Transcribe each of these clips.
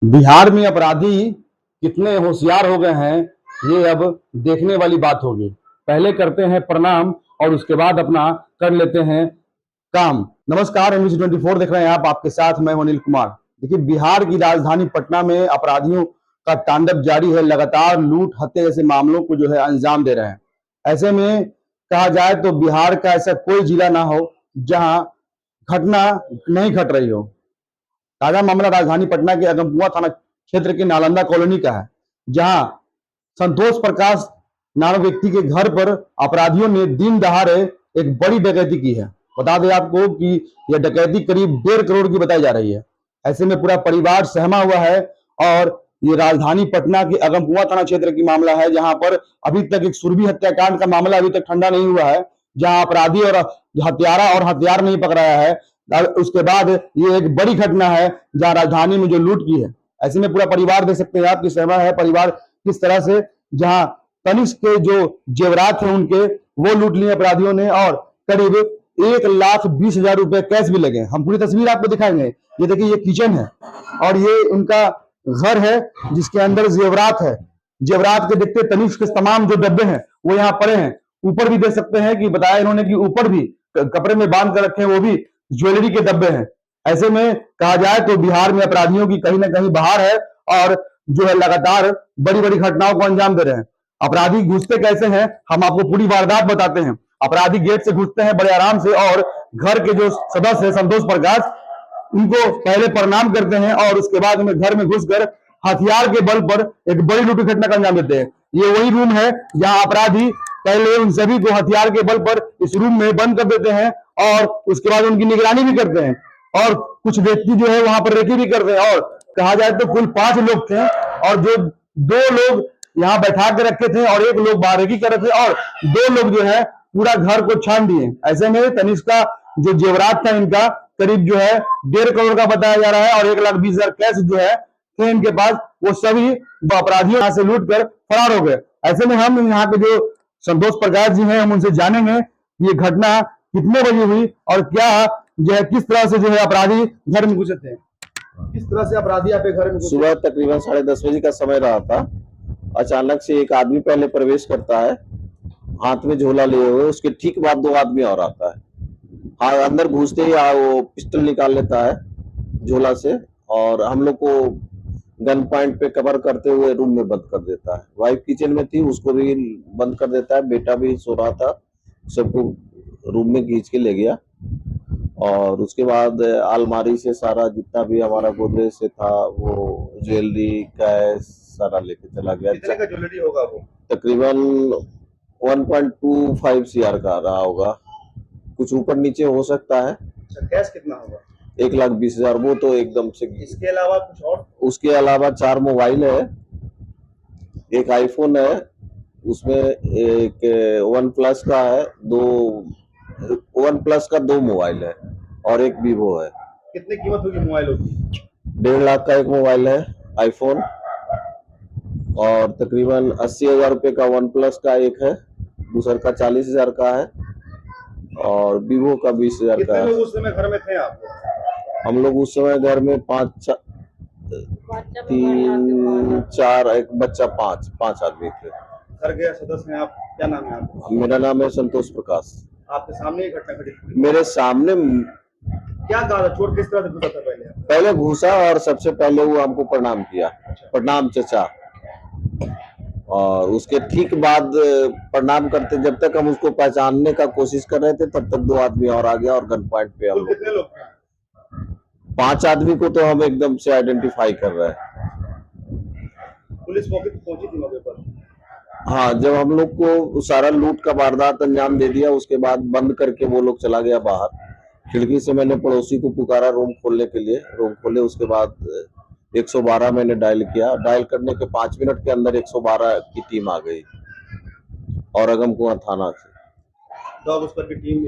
बिहार में अपराधी कितने होशियार हो गए हैं, ये अब देखने वाली बात होगी। पहले करते हैं प्रणाम और उसके बाद अपना कर लेते हैं काम। नमस्कार, एमबीसी 24 देख रहे हैं आप, आपके साथ मैं हूं अनिल कुमार। देखिए, बिहार की राजधानी पटना में अपराधियों का तांडव जारी है। लगातार लूट, हत्या जैसे मामलों को जो है अंजाम दे रहे हैं। ऐसे में कहा जाए तो बिहार का ऐसा कोई जिला ना हो जहां घटना नहीं घट रही हो। ताजा मामला राजधानी पटना के अगमकुआं थाना क्षेत्र के नालंदा कॉलोनी का है, जहां संतोष प्रकाश नामक व्यक्ति के घर पर अपराधियों ने दिन दहाड़े एक बड़ी डकैती की है। बता दें आपको कि यह डकैती करीब 1.5 करोड़ की बताई जा रही है। ऐसे में पूरा परिवार सहमा हुआ है और ये राजधानी पटना के अगमकुआं थाना क्षेत्र की मामला है, जहां पर अभी तक एक सुरभि हत्याकांड का मामला अभी तक ठंडा नहीं हुआ है, जहां अपराधी और हत्यारा और हथियार नहीं पकड़ाया है। उसके बाद ये एक बड़ी घटना है जहां राजधानी में जो लूट की है। ऐसे में पूरा परिवार देख सकते हैं आप कि सहमा है परिवार किस तरह से, जहां तनिष्क के जो जेवरात थे उनके वो लूट लिए अपराधियों ने और करीब 1,20,000 रुपए कैश भी लगे। हम पूरी तस्वीर आपको दिखाएंगे। ये देखिए, ये किचन है और ये उनका घर है जिसके अंदर जेवरात है। जेवरात के देखते तनिष्क के तमाम जो डब्बे हैं वो यहाँ पड़े हैं। ऊपर भी देख सकते हैं कि बताया इन्होंने कि ऊपर भी कपड़े में बांध कर रखे हैं, वो भी ज्वेलरी के डब्बे हैं। ऐसे में कहा जाए तो बिहार में अपराधियों की कहीं ना कहीं बहार है और जो है लगातार बड़ी बड़ी घटनाओं को अंजाम दे रहे हैं। अपराधी घुसते कैसे हैं, हम आपको पूरी वारदात बताते हैं। अपराधी गेट से घुसते हैं बड़े आराम से और घर के जो सदस्य है संतोष प्रकाश, उनको पहले प्रणाम करते हैं और उसके बाद में घर में घुसकर हथियार के बल पर एक बड़ी लूट घटना का अंजाम देते हैं। ये वही रूम है जहां अपराधी पहले उन सभी को हथियार के बल पर इस रूम में बंद कर देते हैं और उसके बाद उनकी निगरानी भी करते हैं और कुछ व्यक्ति जो है वहां पर रेकी भी करते हैं। और कहा जाए तो कुल 5 लोग थे और जो 2 लोग यहाँ बैठा के रखे थे और 1 लोग बाहर रेकी कर रहे थे और 2 लोग जो है पूरा घर को छान दिए। ऐसे में तनिष्क का जो जेवरात था इनका करीब जो है 1.5 करोड़ का बताया जा रहा है और 1,20,000 कैश जो है थे इनके पास, वो सभी अपराधियों यहाँ से लूट कर फरार हो गए। ऐसे में हम यहाँ के जो संतोष प्रकाश जी हैं, हम उनसे जानेंगे ये घटना कितने बजे हुई और क्या जो है किस तरह से जो है अपराधी घर में घुसे थे। किस तरह से अपराधी आपके घर में घुसे? सुबह तकरीबन 10:30 बजे का समय रहा था। अचानक से एक आदमी पहले प्रवेश करता है, हाथ में झोला लिए हुए। उसके ठीक बाद 2 आदमी और आता है। हाँ, अंदर घुसते ही वो पिस्टल निकाल लेता है झोला से और हम लोग को गन पॉइंट पे कवर करते हुए रूम में बंद कर देता है। वाइफ किचन में थी, उसको भी बंद कर देता है। बेटा भी सो रहा था, सबको रूम में खींच के ले गया और उसके बाद अलमारी से सारा जितना भी हमारा गोदरेज से था वो ज्वेलरी कैश सारा लेके चला गया। कितने का ज्वेलरी होगा वो? तकरीबन 1.25 CR का रहा होगा, कुछ ऊपर नीचे हो सकता है। कैश कितना होगा? 1,20,000। वो तो एकदम से। इसके अलावा कुछ और? उसके अलावा 4 मोबाइल है, एक आईफोन है, उसमें एक वन प्लस का है, 2 मोबाइल है और एक वीवो है। कितनी कीमत होगी मोबाइलों की? 1.5 लाख का एक मोबाइल है आईफोन और तकरीबन 80,000 रुपये का वन प्लस का एक है, दूसरा का 40,000 का है और वीवो का 20,000 का है। कितने लोग उस समय घर में थे आप? हम लोग उस समय घर में 3 4 एक बच्चा 5 आदमी थे। घर के सदस्य हैं आप, क्या नाम है आपका? मेरा नाम है संतोष प्रकाश। आपके सामने ही घटना घटी? मेरे सामने। क्या कहा था? चोर किस तरह से घुसा था? पहले घुसा और सबसे पहले वो हमको प्रणाम किया। प्रणाम चाचा। और उसके ठीक बाद प्रणाम करते जब तक हम उसको पहचानने का कोशिश कर रहे थे तब तक 2 आदमी और आ गया और गन पॉइंट पे हम लोग। कितने लोग थे? 5 आदमी को तो हम एकदम से आइडेंटिफाई कर रहे हैं। पुलिस मौके पर पहुंची थी मौके पर? हाँ, जब हम लोग को सारा लूट का वारदात अंजाम दे दिया उसके बाद बंद करके वो लोग चला गया बाहर। खिड़की से मैंने पड़ोसी को पुकारा रूम खोलने के लिए, रूम खोले। उसके बाद 112 मैंने डायल किया। डायल करने के 5 मिनट के अंदर 112 की टीम आ गई और अगमकुआं थाना से। तो अब उस पर की टीम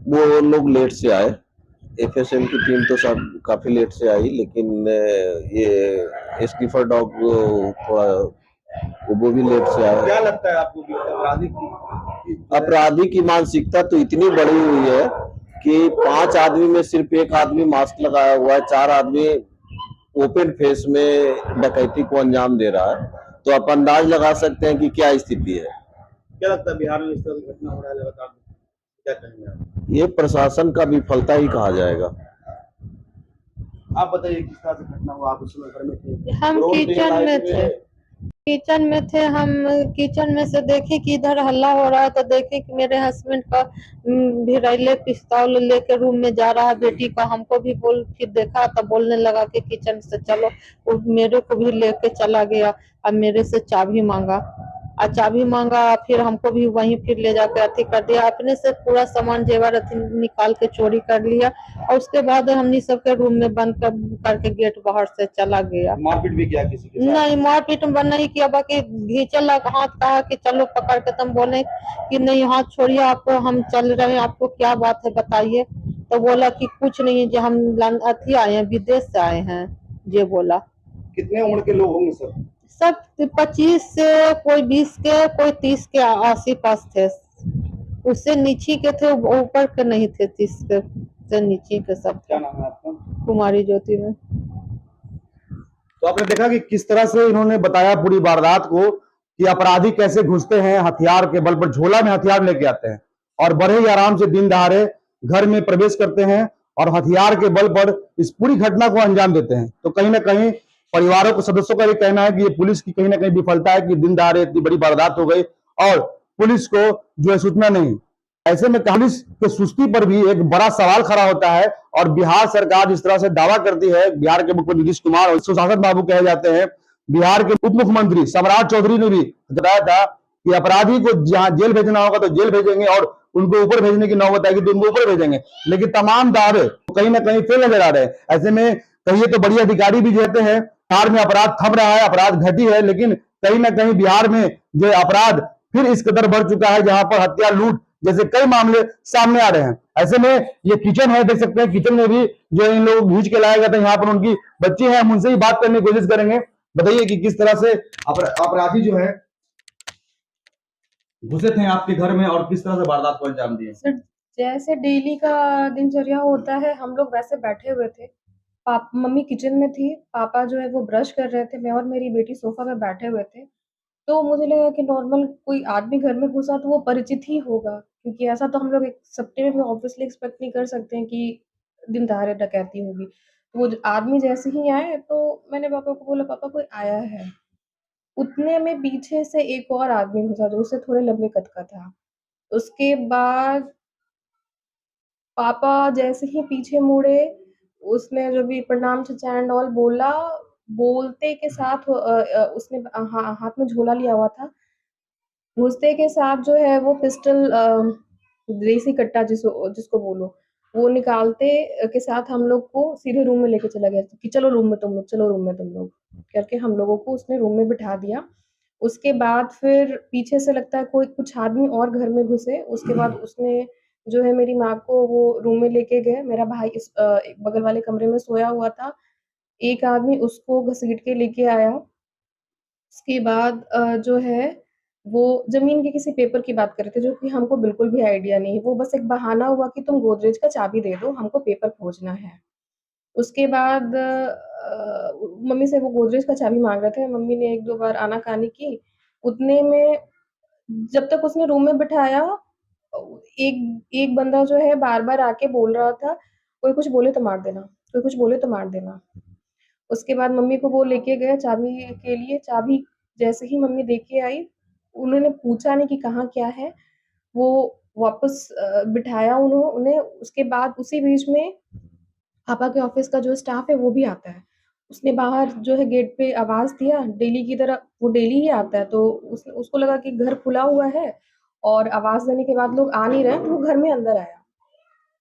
वो लोग लेट से आए। FSM की टीम तो सब काफी लेट से आई, लेकिन ये स्कीफर डॉग थोड़ा वो भी लेट से आया। क्या लगता है आपको कि अपराधी की मानसिकता तो इतनी बड़ी हुई है कि 5 आदमी में सिर्फ 1 आदमी मास्क लगाया हुआ है, 4 आदमी ओपन फेस में डकैती को अंजाम दे रहा है, तो आप अंदाज लगा सकते हैं कि क्या स्थिति है। क्या लगता है बिहार में इस तरह की घटना हो रहा है लगातार, क्या कहेंगे आप? ये प्रशासन का विफलता ही कहा जाएगा। आप बताइए किस तरह से घटना हुआ, आप उस समय घर में थे? हम रोड पे किचन में लाइट थे। किचन में थे हम। किचन में से देखे कि इधर हल्ला हो रहा है तो देखे कि मेरे हस्बैंड का भिराइले पिस्तौल लेके रूम में जा रहा है बेटी का। हमको भी बोल के देखा तो बोलने लगा कि किचन से चलो। वो मेरे को भी लेके चला गया और मेरे से चाबी मांगा और चाबी मांगा, फिर हमको भी वहीं फिर ले जाकर अथी कर दिया। अपने से पूरा सामान जेवर अथी निकाल के चोरी कर लिया और उसके बाद हमनी सबके रूम में बंद करके गेट बाहर से चला गया। मारपीट भी किया किसी के साथ? नहीं, मारपीट नहीं किया, बाकी घींचे लगा हाथ, कहा कि चलो पकड़ के। तुम बोले कि नहीं हाथ छोड़िए, आपको हम चल रहे हैं, आपको क्या बात है बताइए। तो बोला कि कुछ नहीं, जो हम अथी आए हैं, विदेश से आए हैं, ये बोला। कितने उम्र के लोग होंगे सर? सब 25 से, कोई 20 के, कोई 30 के आस पास थे। उससे नीचे के थे, ऊपर के नहीं थे। 30 के से नीचे के सब। क्या नाम है आपका? कुमारी ज्योति में। तो आपने देखा कि किस तरह से इन्होंने बताया पूरी वारदात को, कि अपराधी कैसे घुसते हैं हथियार के बल पर, झोला में हथियार लेके आते हैं और बड़े ही आराम से दिन दहाड़े घर में प्रवेश करते हैं और हथियार के बल पर इस पूरी घटना को अंजाम देते हैं। तो कहीं ना कहीं परिवारों के सदस्यों का ये कहना है कि ये पुलिस की कहीं ना कहीं विफलता है कि दिन दहाड़े इतनी बड़ी वारदात हो गई और पुलिस को जो है सूचना नहीं। ऐसे में पुलिस के सुस्ती पर भी एक बड़ा सवाल खड़ा होता है और बिहार सरकार जिस तरह से दावा करती है, बिहार के मुख्यमंत्री नीतीश कुमार और सुशासन बाबू कहे जाते हैं, बिहार के उप मुख्यमंत्री सम्राट चौधरी ने भी बताया था कि अपराधी को जहां जेल भेजना होगा तो जेल भेजेंगे और उनको ऊपर भेजने की नौबत आएगी तो उनको ऊपर भेजेंगे, लेकिन तमाम दावे कहीं ना कहीं फेल नजर आ रहे हैं। ऐसे में कहिए तो बड़ी अधिकारी भी कहते हैं बिहार में अपराध थम रहा है, अपराध घटी है, लेकिन कहीं ना कहीं बिहार में जो अपराध फिर इस कदर बढ़ चुका है जहां पर हत्या, लूट जैसे कई मामले सामने आ रहे हैं। ऐसे में ये किचन है, देख सकते हैं किचन में भी जो इन लोग खींच के लाया गया था, यहाँ पर उनकी बच्ची है, हम उनसे ही बात करने की कोशिश करेंगे। बताइए कि किस तरह से अपराधी जो है घुसे थे आपके घर में और किस तरह से वारदात को अंजाम दिए? सर, जैसे डेली का दिनचर्या होता है, हम लोग वैसे बैठे हुए थे। मम्मी किचन में थी, पापा जो है वो ब्रश कर रहे थे, मैं और मेरी बेटी सोफा पे बैठे हुए थे। तो मुझे लगा कि नॉर्मल कोई आदमी घर में घुसा तो वो परिचित ही होगा, क्योंकि ऐसा तो हम लोग एक सप्ते में ऑब्वियसली एक्सपेक्ट नहीं कर सकते हैं कि दिन दहाड़े डकैती होगी। तो वो आदमी जैसे ही आए तो मैंने पापा को बोला, पापा कोई आया है। उतने में पीछे से एक और आदमी घुसा जो उससे थोड़े लंबे कद का था। उसके बाद पापा जैसे ही पीछे मुड़े, उसने जो भी प्रणाम चाचा एंड ऑल बोला, बोलते के साथ उसने हाथ में झोला लिया हुआ था। घुसते के साथ जो है वो पिस्टल, देसी कट्टा जिसको बोलो, वो निकालते के साथ हम लोग को सीधे रूम में लेके चला गया कि चलो रूम में तुम लोग, चलो रूम में तुम लोग, करके हम लोगों को उसने रूम में बिठा दिया। उसके बाद फिर पीछे से लगता है कोई कुछ आदमी और घर में घुसे। उसके बाद उसने जो है मेरी माँ को वो रूम में लेके गए। मेरा भाई एक बगल वाले कमरे में सोया हुआ था। एक आदमी उसको घसीट के लेके आया। उसके बाद जो है वो ज़मीन के किसी पेपर की बात कर रहे थे, जो कि हमको बिल्कुल भी आइडिया नहीं है। वो बस एक बहाना हुआ कि तुम गोदरेज का चाबी दे दो, हमको पेपर खोजना है। उसके बाद मम्मी से वो गोदरेज का चाबी माँग रहे थे। मम्मी ने 1-2 बार आना-कानी की। उतने में जब तक उसने रूम में बिठाया, एक एक बंदा जो है बार-बार आके बोल रहा था, कोई कुछ बोले तो मार देना, कोई कुछ बोले तो मार देना। उसके बाद मम्मी को वो लेके गए चाबी के लिए। चाबी जैसे ही मम्मी दे के आई, उन्होंने पूछा नहीं कि कहाँ क्या है, वो वापस बिठाया उन्हें। उसके बाद उसी बीच में पापा के ऑफ़िस का जो स्टाफ़ है वो भी आता है। उसने बाहर जो है गेट पे आवाज़ दिया, डेली की तरह वो डेली ही आता है, तो उसको लगा कि घर खुला हुआ है और आवाज़ देने के बाद लोग आ नहीं रहे हैं, तो वो घर में अंदर आया।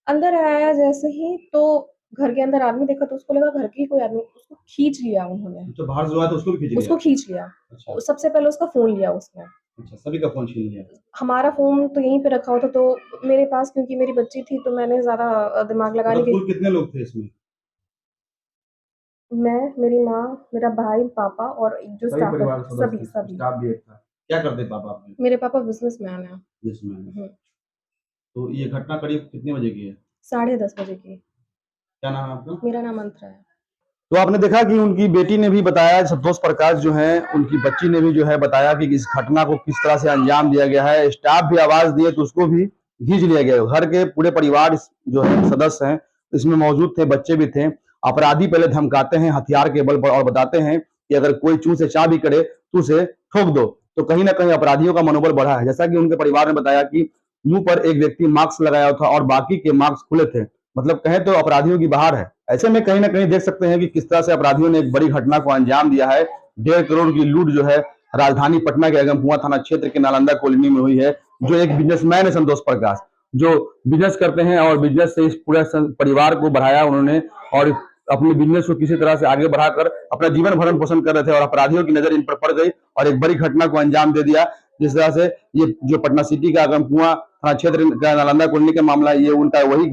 अंदर आया जैसे ही तो घर के अंदर आदमी देखा तो उसको लगा घर के ही कोई आदमी, उसको खींच लिया उन्होंने। तो बाहर जो आया तो उसको भी खींच लिया? उसको खींच लिया। अच्छा। सबसे पहले उसका फ़ोन लिया उसने। अच्छा, सभी का फोन छीन लिया? हमारा फ़ोन तो यहीं पे रखा हुआ था, तो मेरे पास क्योंकि मेरी बच्ची थी तो मैंने ज़्यादा दिमाग लगाने मतलब की। कुल कितने लोग थे इसमें? मैं, मेरी माँ, मेरा भाई, पापा और एक जो सभी स्टाफ है, परिवार के सदस्य थे, सभी। स्टाफ भी एक था। क्या करते पापा आपके? मेरे पापा बिज़नेसमैन हैं। जिसमें हुँ, तो ये घटना करीब कितने बजे की है? 10:30 बजे की। क्या नाम है आपका? मेरा नाम अंतरा है। तो आपने देखा कि उनकी बेटी ने भी बताया, संतोष प्रकाश जो है उनकी बच्ची ने भी जो है बताया कि इस घटना को किस तरह से अंजाम दिया गया है। स्टाफ भी आवाज दिए तो उसको भी खींच लिया गया। घर के पूरे परिवार जो है सदस्य हैं इसमें मौजूद थे, बच्चे भी थे। अपराधी पहले धमकाते हैं हथियार के बल पर और बताते हैं कि अगर कोई चूं से चाह भी करे तो उसे ठोक दो। तो कहीं ना कहीं अपराधियों का मनोबल बढ़ा है। जैसा कि उनके परिवार ने बताया कि मुंह पर एक व्यक्ति मास्क लगाया था और बाकी के मास्क खुले थे, मतलब कहें तो अपराधियों की बहार है। ऐसे में कहीं ना कहीं देख सकते हैं कि किस तरह से अपराधियों ने एक बड़ी घटना को अंजाम दिया है। 1.5 करोड़ की लूट जो है राजधानी पटना के अगमकुआं थाना क्षेत्र के नालंदा कॉलोनी में हुई है। जो एक बिजनेसमैन है संतोष प्रकाश, जो बिजनेस करते हैं और बिजनेस से इस पूरे परिवार को बढ़ाया उन्होंने और अपने बिजनेस को किसी तरह से आगे बढ़ाकर अपना जीवन भरण पोषण कर रहे थे और अपराधियों की नजर इन पर पड़ गई और एक बड़ी घटना को अंजाम दे दिया। जिस तरह से ये जो पटना सिटी का अगमकुआं थाना क्षेत्र का नालंदा कॉलोनी का मामला है, ये उनका वही